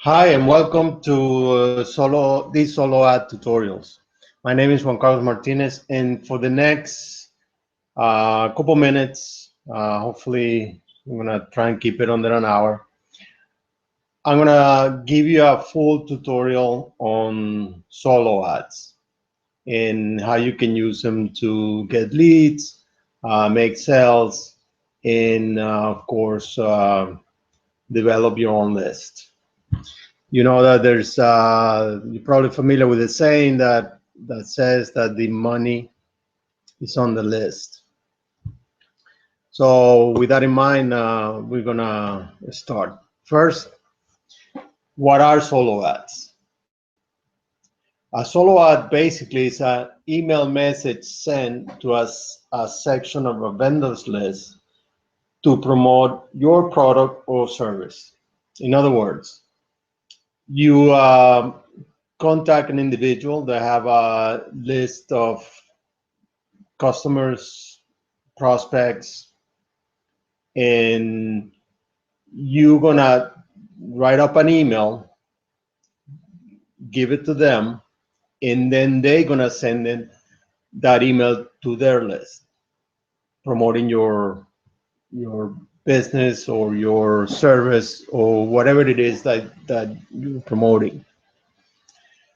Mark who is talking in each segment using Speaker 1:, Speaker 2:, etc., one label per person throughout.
Speaker 1: Hi and welcome to these solo ad tutorials. My name is Juan Carlos Martinez, and for the next couple minutes, hopefully I'm gonna try and keep it under an hour. I'm gonna give you a full tutorial on solo ads and how you can use them to get leads, make sales, and of course develop your own list. You know that you're probably familiar with the saying that says that the money is on the list. So with that in mind, we're gonna start. First, what are solo ads? A solo ad basically is an email message sent to us a section of a vendor's list to promote your product or service. In other words, you contact an individual that have a list of customers, prospects, and you're gonna write up an email, give it to them, and then they're gonna send that email to their list, promoting your business or your service or whatever it is that you're promoting.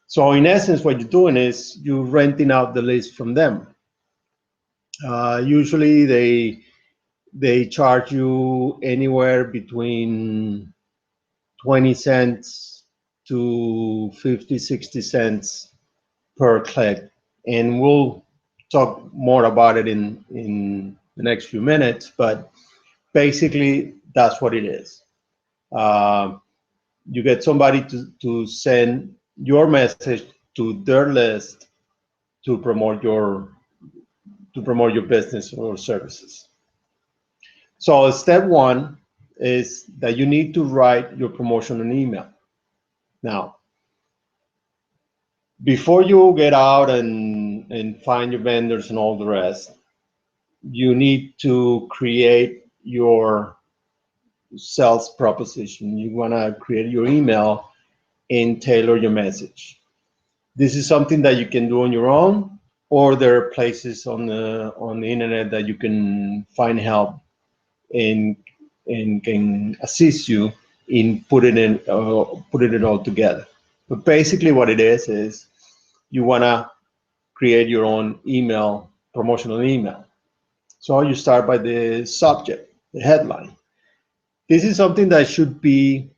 Speaker 1: So in essence, what you're doing is you're renting out the list from them. Usually they charge you anywhere between 20 cents to 50, 60 cents per click. And we'll talk more about it in the next few minutes, but basically that's what it is. Uh, you get somebody to send your message to their list to promote your business or services. So step one is that you need to write your promotional email. Now, before you get out and find your vendors and all the rest, you need to create your sales proposition. You want to create your email and tailor your message. This is something that you can do on your own, or there are places on the internet that you can find help and can assist you in putting it all together. But basically, what it is you want to create your own email, promotional email. So you start by the subject, the headline. This is something that should be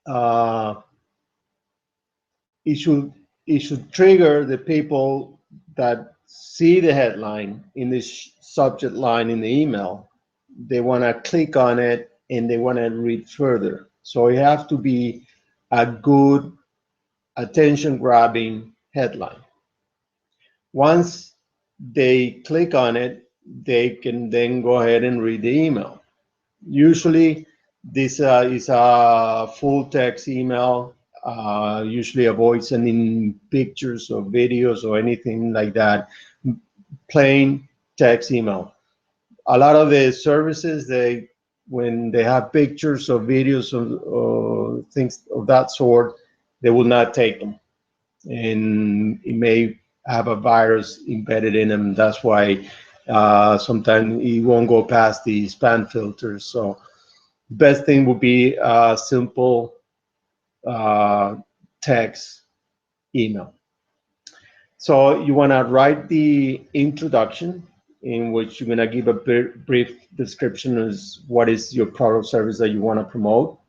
Speaker 1: uh, it should it should trigger the people that see the headline in this subject line in the email. They want to click on it and they want to read further. So you have to be a good attention grabbing headline. Once they click on it, they can then go ahead and read the email. Usually, this is a full text email. Usually, avoid sending pictures or videos or anything like that. Plain text email. A lot of the services, when they have pictures or videos or things of that sort, they will not take them, and it may have a virus embedded in them. That's why sometimes it won't go past the spam filters. So the best thing would be a simple uh, text email. So you want to write the introduction in which you're going to give a brief description as what is your product service that you want to promote.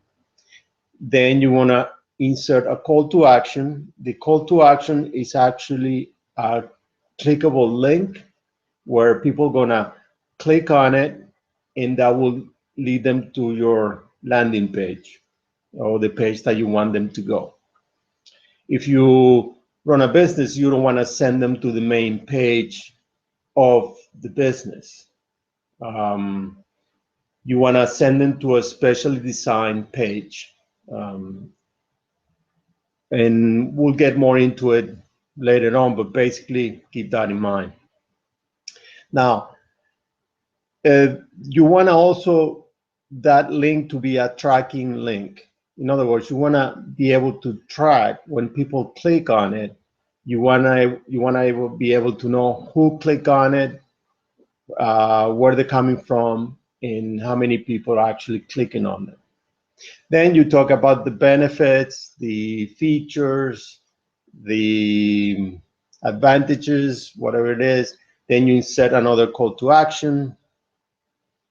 Speaker 1: Then you want to insert a call to action. The call to action is actually a clickable link where people are going to click on it, and that will lead them to your landing page or the page that you want them to go. If you run a business, you don't want to send them to the main page of the business. You want to send them to a specially designed page. And we'll get more into it later on, but basically keep that in mind. Now, you want to also that link to be a tracking link. In other words, you want to be able to track when people click on it. You want to be able to know who click on it, where they're coming from, and how many people are actually clicking on it. Then you talk about the benefits, the features, the advantages, whatever it is. Then you insert another call to action.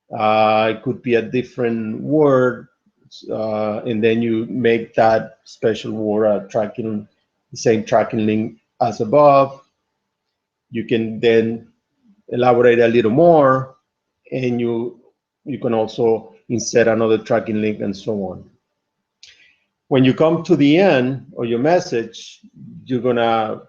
Speaker 1: It could be a different word, and then you make that special word the same tracking link as above. You can then elaborate a little more, and you can also insert another tracking link and so on. When you come to the end of your message, you're gonna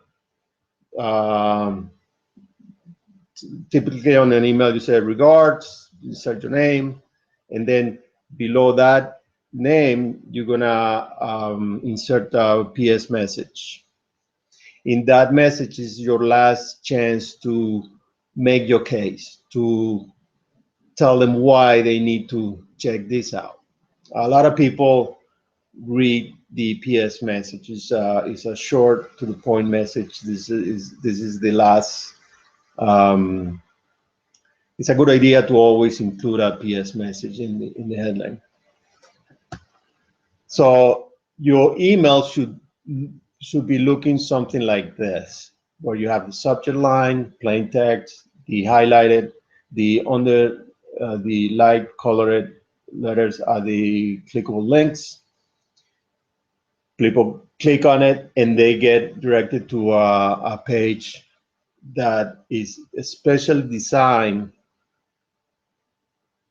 Speaker 1: typically on an email you say regards, you insert your name, and then below that name you're gonna insert a PS message. In that message is your last chance to make your case, to tell them why they need to check this out. A lot of people read the PS message. It's a short to the point message. This is the last. It's a good idea to always include a PS message in the headline. So your email should be looking something like this, where you have the subject line, plain text, the highlighted, the under the light colored letters are the clickable links. People click on it and they get directed to a page that is especially designed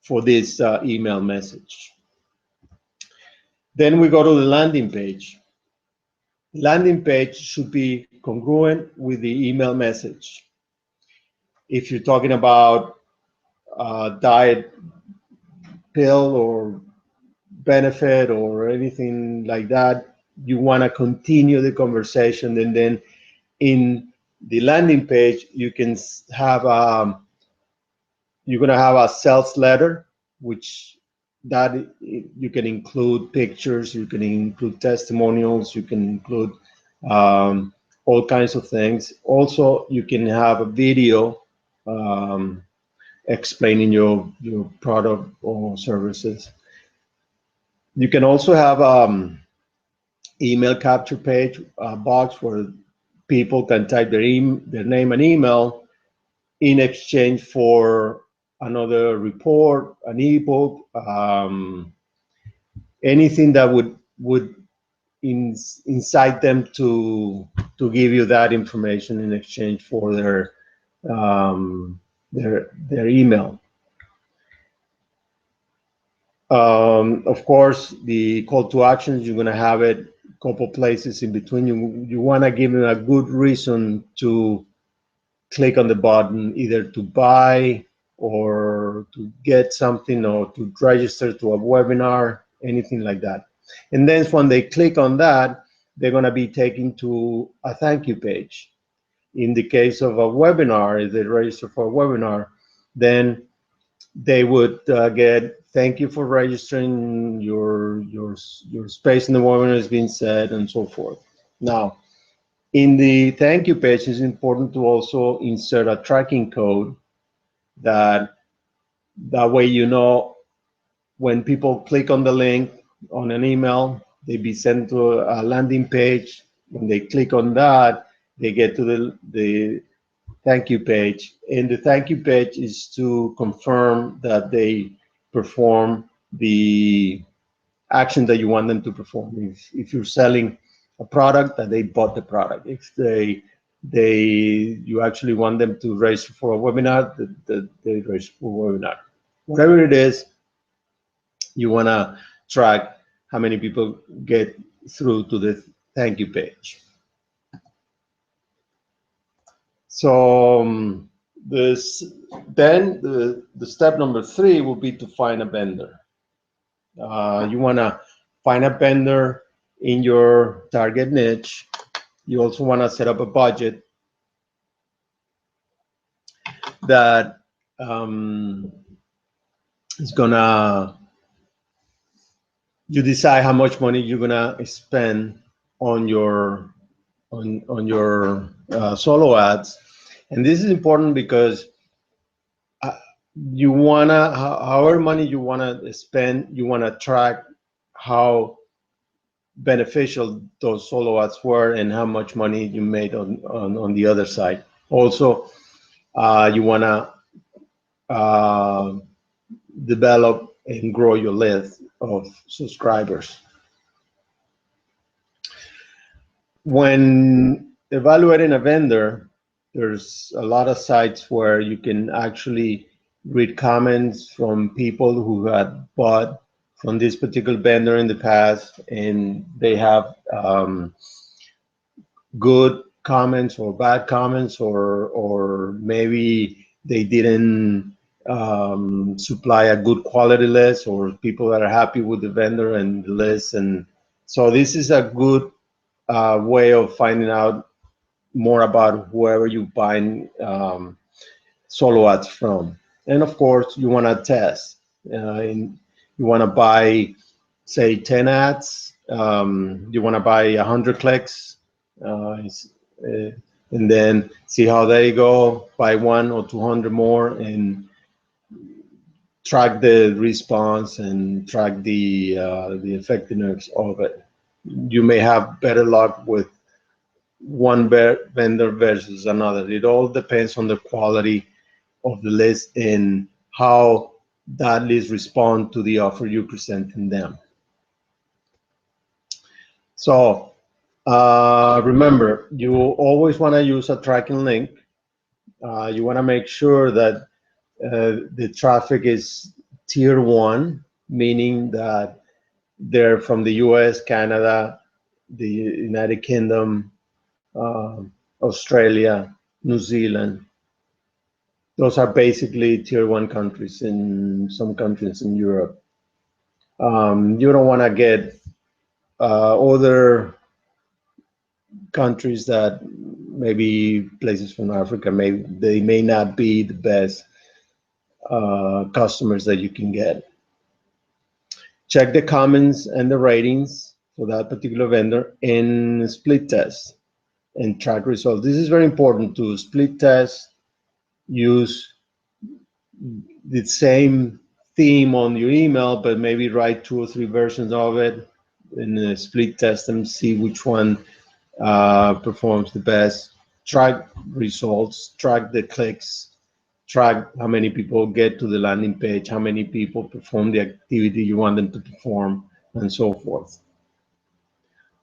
Speaker 1: for this email message. Then we go to the landing page. Landing page should be congruent with the email message. If you're talking about diet pill or benefit or anything like that, you want to continue the conversation, and then in the landing page you can have you're going to have a sales letter, which that you can include pictures, you can include testimonials, you can include all kinds of things. Also, you can have a video explaining your product or services. You can also have email capture page box where people can type their name and email in exchange for another report, an ebook, anything that would incite them to give you that information in exchange for their email. Of course, the call to actions, you're going to have it a couple places in between. You want to give them a good reason to click on the button, either to buy or to get something or to register to a webinar, anything like that. And then when they click on that, they're going to be taken to a thank you page. In the case of a webinar, if they register for a webinar, then they would get thank you for registering, your space in the webinar has been set, and so forth. Now, in the thank you page, it's important to also insert a tracking code that way you know when people click on the link on an email, they be sent to a landing page. When they click on that, they get to the thank you page. And the thank you page is to confirm that they perform the action that you want them to perform. If you're selling a product, that they bought the product. If you actually want them to register for a webinar, that they register for a webinar. Whatever it is, you want to track how many people get through to the thank you page. So then the step number 3 will be to find a vendor. You want to find a vendor in your target niche. You also want to set up a budget that is gonna you decide how much money you're gonna spend on your solo ads. And this is important because uh, you wanna, however money you wanna spend, you wanna track how beneficial those solo ads were and how much money you made on the other side. Also, you wanna uh, develop and grow your list of subscribers. When evaluating a vendor, there's a lot of sites where you can actually read comments from people who had bought from this particular vendor in the past, and they have good comments or bad comments, or maybe they didn't supply a good quality list, or people that are happy with the vendor and the list. And so this is a good way of finding out more about whoever you buying solo ads from. And of course, you want to test. And you want to buy, say, 10 ads. You want to buy 100 clicks, and then see how they go. Buy 1 or 200 more, and track the response and track the effectiveness of it. You may have better luck with one vendor versus another. It all depends on the quality of the list and how that list respond to the offer you presenting them. So remember, you always want to use a tracking link. You want to make sure that the traffic is tier 1, meaning that they're from the US, Canada, the United Kingdom, Australia, New Zealand. Those are basically tier 1 countries. In some countries in Europe, you don't want to get other countries that maybe places from Africa, they may not be the best customers that you can get. Check the comments and the ratings for that particular vendor and split test and track results. This is very important to split test. Use the same theme on your email, but maybe write 2 or 3 versions of it and split test them, see which one performs the best. Track results, track the clicks, track how many people get to the landing page, how many people perform the activity you want them to perform, and so forth.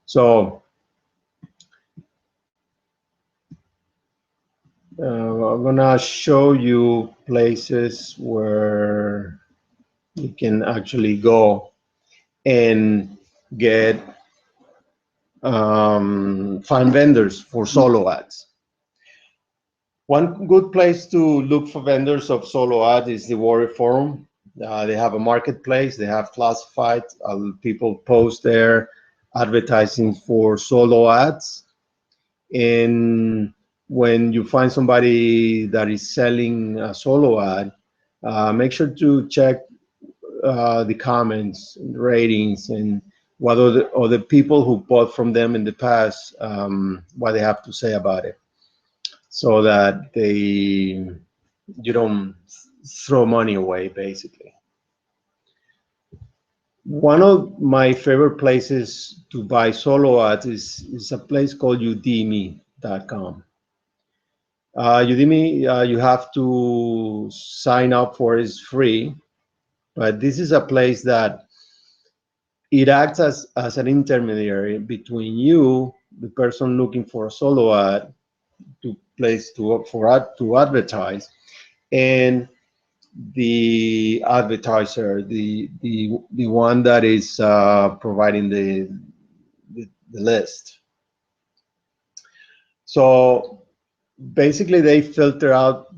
Speaker 1: So I'm gonna show you places where you can actually go and get find vendors for solo ads. One good place to look for vendors of solo ads is the Warrior Forum. They have a marketplace. They have classified. People post there advertising for solo ads. And when you find somebody that is selling a solo ad, make sure to check the comments, ratings, and what other people who bought from them in the past, what they have to say about it, so that you don't throw money away, basically. One of my favorite places to buy solo ads is a place called Udemy.com. Udemy, you have to sign up for. It's free, but this is a place that it acts as an intermediary between you, the person looking for a solo ad to advertise, and the advertiser, the one that is providing the list. So basically, they filter out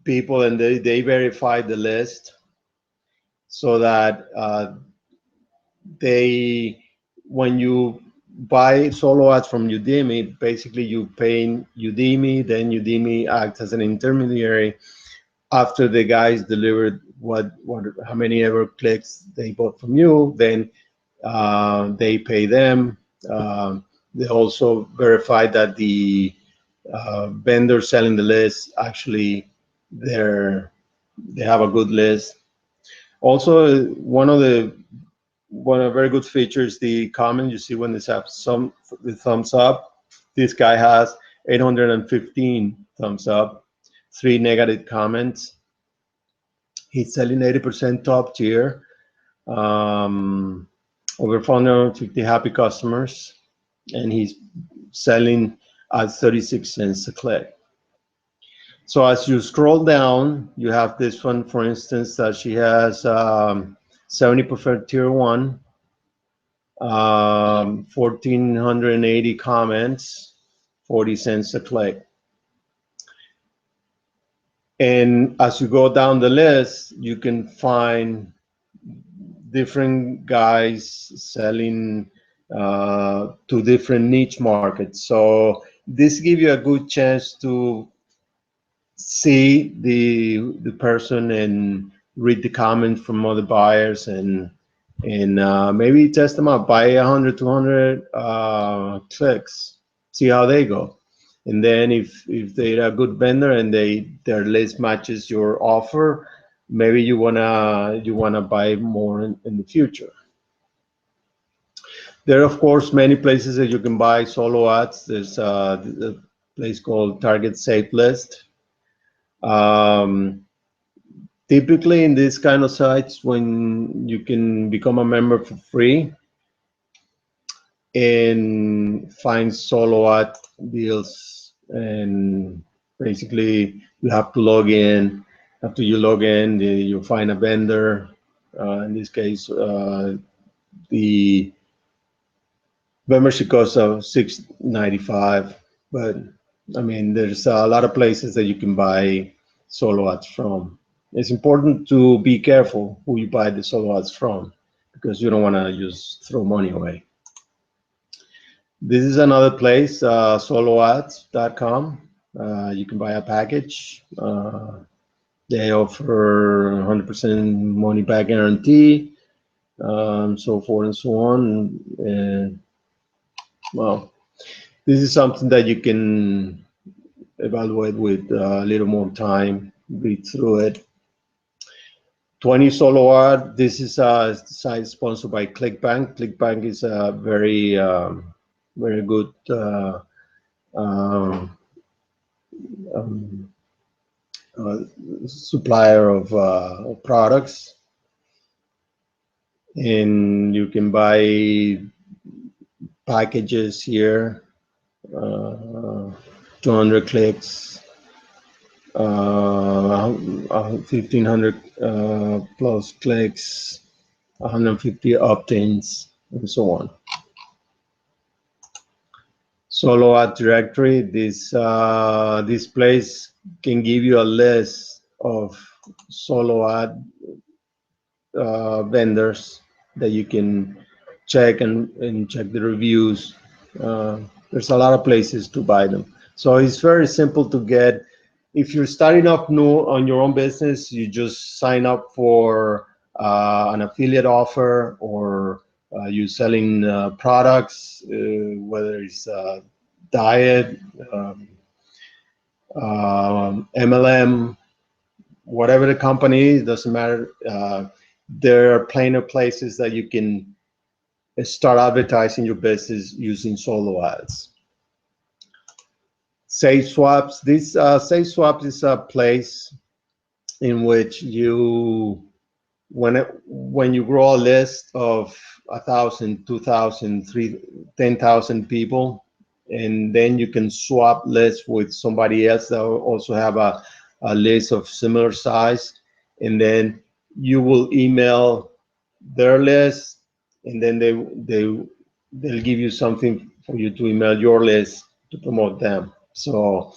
Speaker 1: people and they verify the list so that when you buy solo ads from Udemy, basically you pay Udemy, then Udemy acts as an intermediary after the guys delivered how many ever clicks they bought from you. Then They pay them. They also verify that the vendors selling the list actually they're they have a good list. Also, one of the very good features, the comment you see when this have some the thumbs up. This guy has 815 thumbs up, 3 negative comments. He's selling 80% top tier. Um, Over 450 happy customers, and he's selling at 36 cents a click. So as you scroll down, you have this one, for instance, that she has 70% tier one, 1,480 comments, 40 cents a click. And as you go down the list, you can find different guys selling to different niche markets. So this gives you a good chance to see the person and read the comments from other buyers and maybe test them out. Buy 100, 200 clicks, see how they go. And then if they're a good vendor and their list matches your offer, maybe you wanna buy more in the future. There are, of course, many places that you can buy solo ads. There's a place called Target Safe List. Um, Typically, in these kind of sites, when you can become a member for free and find solo ad deals, and basically you have to log in. After you log in, you find a vendor. In this case, the membership costs of $6.95, but I mean, there's a lot of places that you can buy solo ads from. It's important to be careful who you buy the solo ads from because you don't want to just throw money away. This is another place, soloads.com. You can buy a package. They offer 100% money back guarantee, so forth and so on. And well, this is something that you can evaluate with a little more time, read through it. 20 solo ad. This is a site sponsored by ClickBank. ClickBank is a very good um, um, uh, supplier of products, and you can buy packages here. 200 clicks, 1,500 plus clicks, 150 opt-ins, and so on. Solo ad directory. This place can give you a list of solo ad vendors that you can check and check the reviews. There's a lot of places to buy them. So it's very simple to get. If you're starting off new on your own business, you just sign up for an affiliate offer, or you selling products, whether it's diet, MLM, whatever the company is, doesn't matter. There are plenty of places that you can start advertising your business using solo ads. Safe Swaps. This Safe Swaps is a place in which when you grow a list of 1,000, 2,000, 10,000 people, and then you can swap lists with somebody else that will also have a list of similar size, and then you will email their list, and then they'll give you something for you to email your list to promote them. So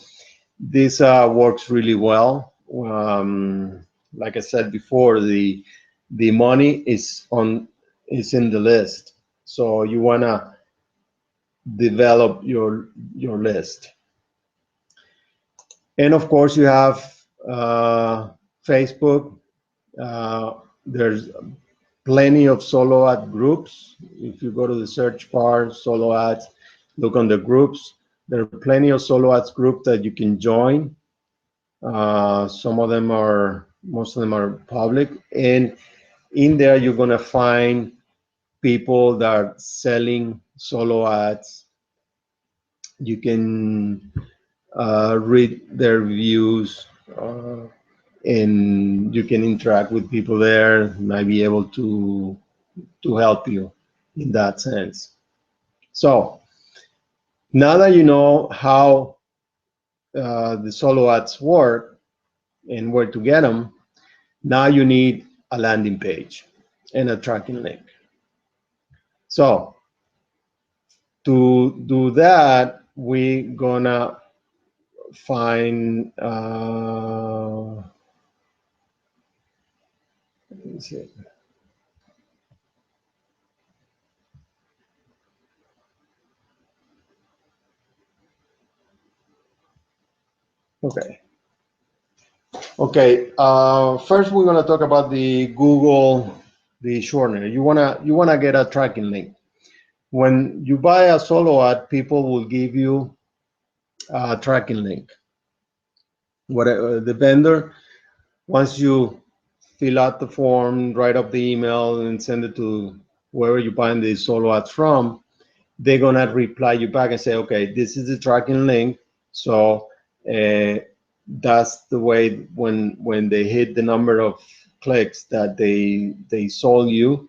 Speaker 1: this works really well. Like I said before, the money is in the list, so you wanna develop your list. And of course, you have Facebook. There's plenty of solo ad groups. If you go to the search bar, solo ads, look on the groups. There are plenty of solo ads groups that you can join. Some of them are, most of them are public, and in there you're gonna find people that are selling solo ads. You can read their reviews, and you can interact with people there. Might be able to help you in that sense. So now that you know how the solo ads work and where to get them, now you need a landing page and a tracking link. So to do that, we're gonna find, let me see. Okay. Okay. First, we're gonna talk about the Google, the shortener. You wanna get a tracking link. When you buy a solo ad, people will give you a tracking link. Whatever the vendor, once you fill out the form, write up the email, and send it to whoever you're buying the solo ads from, they're gonna reply you back and say, okay, this is the tracking link. So that's the way when they hit the number of clicks that they sold you,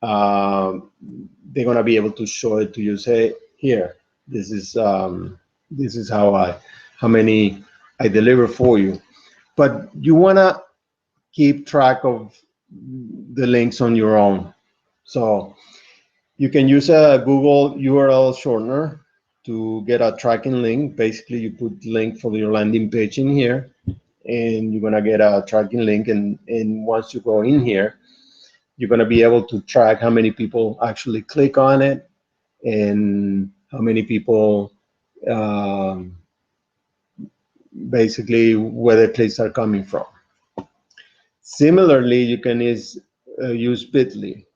Speaker 1: they're gonna be able to show it to you. Say, here, this is how many I deliver for you. But you wanna keep track of the links on your own. So you can use a Google URL shortener to get a tracking link. Basically, you put link for your landing page in here, and you're gonna get a tracking link. And once you go in here, you're gonna be able to track how many people actually click on it and how many people, um, basically where the clicks are coming from. Similarly, you can use Bitly.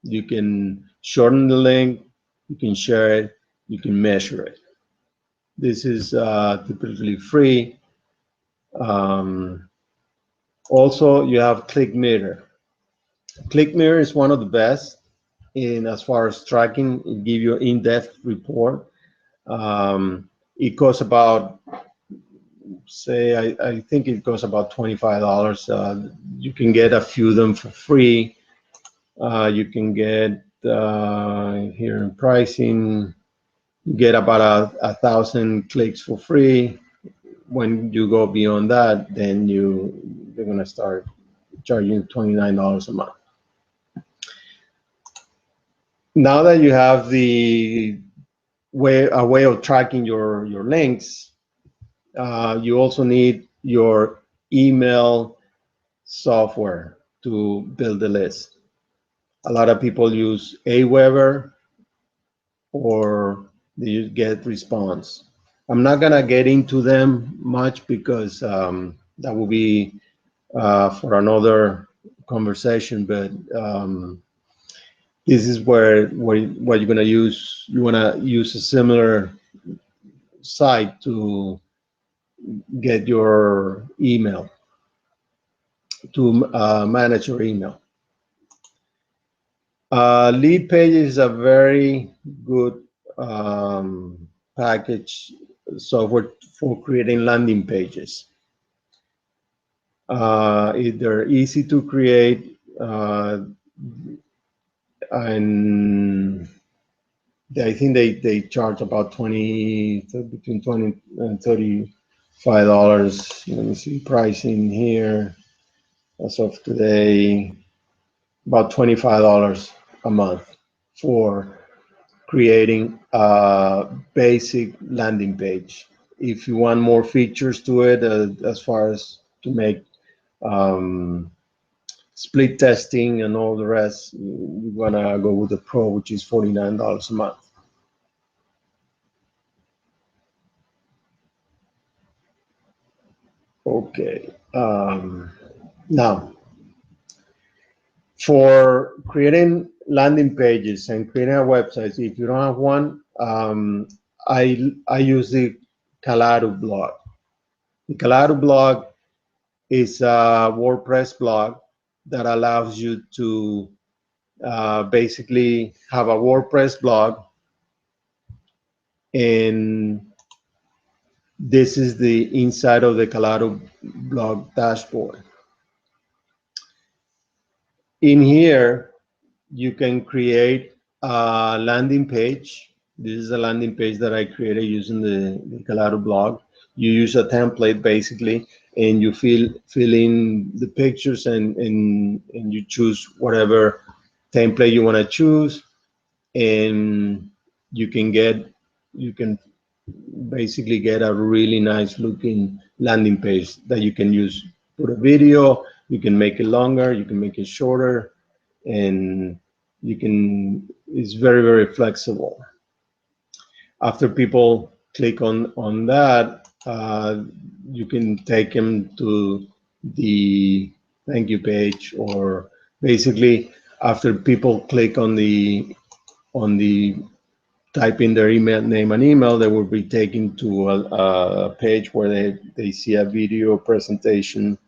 Speaker 1: You can shorten the link, you can share it, you can measure it. This is typically free. Um, Also, you have ClickMeter. ClickMeter is one of the best in as far as tracking. It gives you an in-depth report. It costs about, say, I think it costs about $25. You can get a few of them for free. You can get here in pricing, you get about a thousand clicks for free. When you go beyond that, then they're gonna start charging $29 a month. Now that you have a way of tracking your links, you also need your email software to build the list. A lot of people use Aweber or they get response. I'm not gonna get into them much because that will be for another conversation. But this is where what you're gonna use. You wanna use a similar site to get your email, to manage your email. Lead Pages is a very good package software for creating landing pages. They're easy to create, and I think they charge about between 20 and $35. Let me see pricing here as of today, about $25 a month for creating a basic landing page. If you want more features to it, as far as to make um, split testing and all the rest, you wanna go with the Pro, which is $49 a month. Okay. Now, For creating landing pages and creating a website, if you don't have one, I use the Colado blog. The Colado blog is a WordPress blog that allows you to basically have a WordPress blog, and this is the inside of the Colado blog dashboard. In here, you can create a landing page. This is a landing page that I created using the Colado blog. You use a template basically, and you fill in the pictures, and you choose whatever template you want to choose, and you can basically get a really nice looking landing page that you can use. Put a video, you can make it longer, you can make it shorter, and it's very, very flexible. After people click on that, you can take them to the thank you page, or basically after people click on the type in their email name and email, they will be taken to a page where they see a video presentation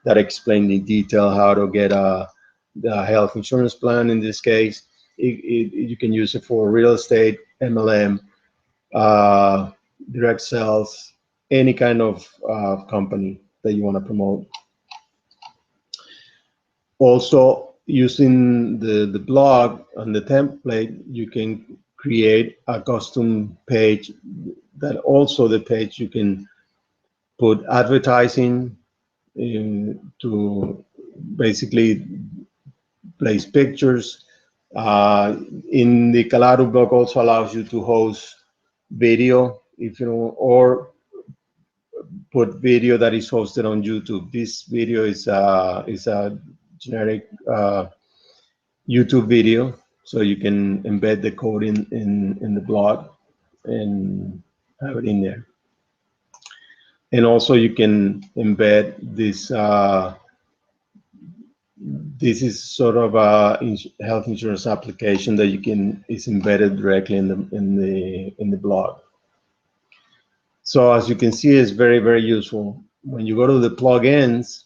Speaker 1: that explains in detail how to get the health insurance plan. In this case, you can use it for real estate, MLM, uh, direct sales, any kind of company that you want to promote. Also, using the blog and the template, you can create a custom page that also the page you can put advertising to basically place pictures. In the Colado blog also allows you to host video, if you know, or put video that is hosted on YouTube. This video is a generic YouTube video, so you can embed the code in the blog and have it in there. And also you can embed this. This is sort of a health insurance application that is embedded directly in the blog. So as you can see, it's very, very useful. When you go to the plugins,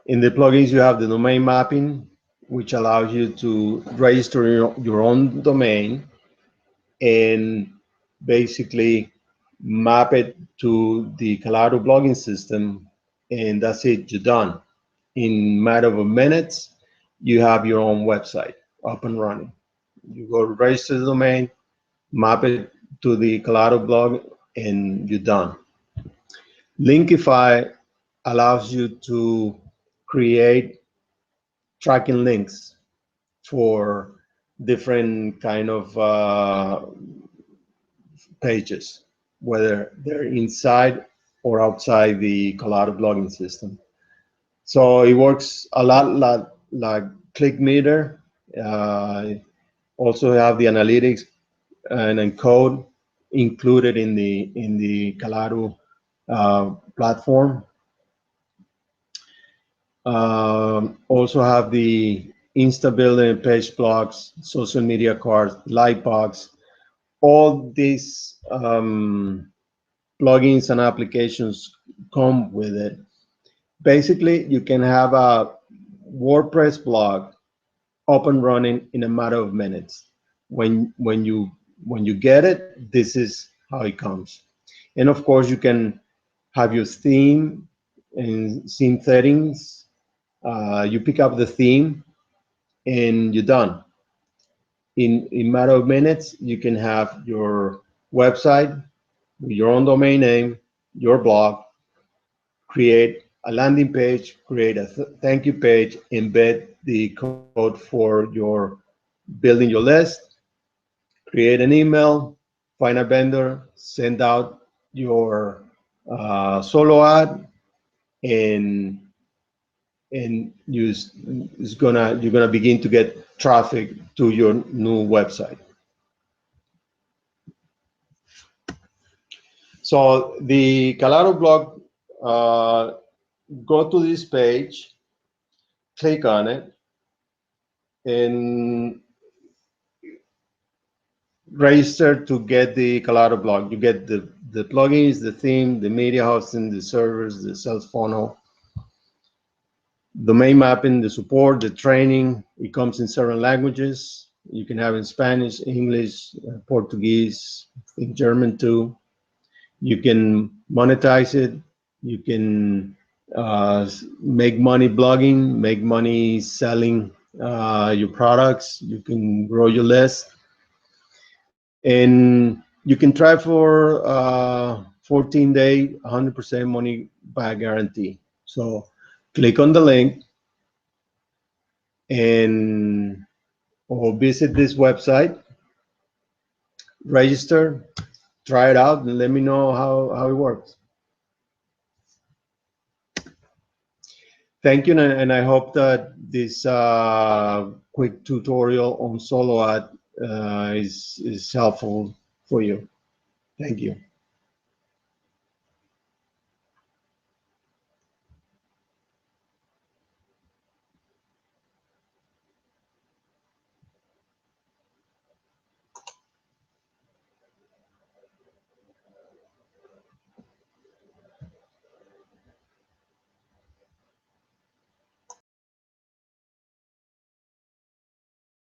Speaker 1: in the plugins you have the domain mapping, which allows you to register your own domain and basically map it to the Colado blogging system, and that's it, you're done. In matter of minutes, you have your own website up and running. You go to register the domain, map it to the Colado blog, and you're done. Linkify allows you to create tracking links for different kind of pages, whether they're inside or outside the Colado blogging system. So it works a lot like ClickMeter. Also have the analytics and encode included in the Colado platform. Also have the Insta building, page blocks, social media cards, Lightbox. All these plugins and applications come with it. Basically, you can have a WordPress blog up and running in a matter of minutes. When you get it, this is how it comes. And of course, you can have your theme and theme settings. You pick up the theme, and you're done. In matter of minutes, you can have your website, your own domain name, your blog, create a landing page, create a thank you page, embed the code for your building your list, create an email, find a vendor, send out your solo ad, and you're gonna begin to get traffic to your new website. So the Colado blog, go to this page, click on it, and register to get the Colado blog. You get the plugins, the theme, the media hosting, the servers, the sales funnel, domain mapping, the support, the training. It comes in several languages. You can have in Spanish, English, Portuguese, I think German too. You can monetize it. You can make money blogging, make money selling your products. You can grow your list, and you can try for 14-day, 100% money back guarantee. So click on the link and or visit this website, register, try it out, and let me know how it works. Thank you, and I hope that this quick tutorial on solo ad is helpful for you. Thank you.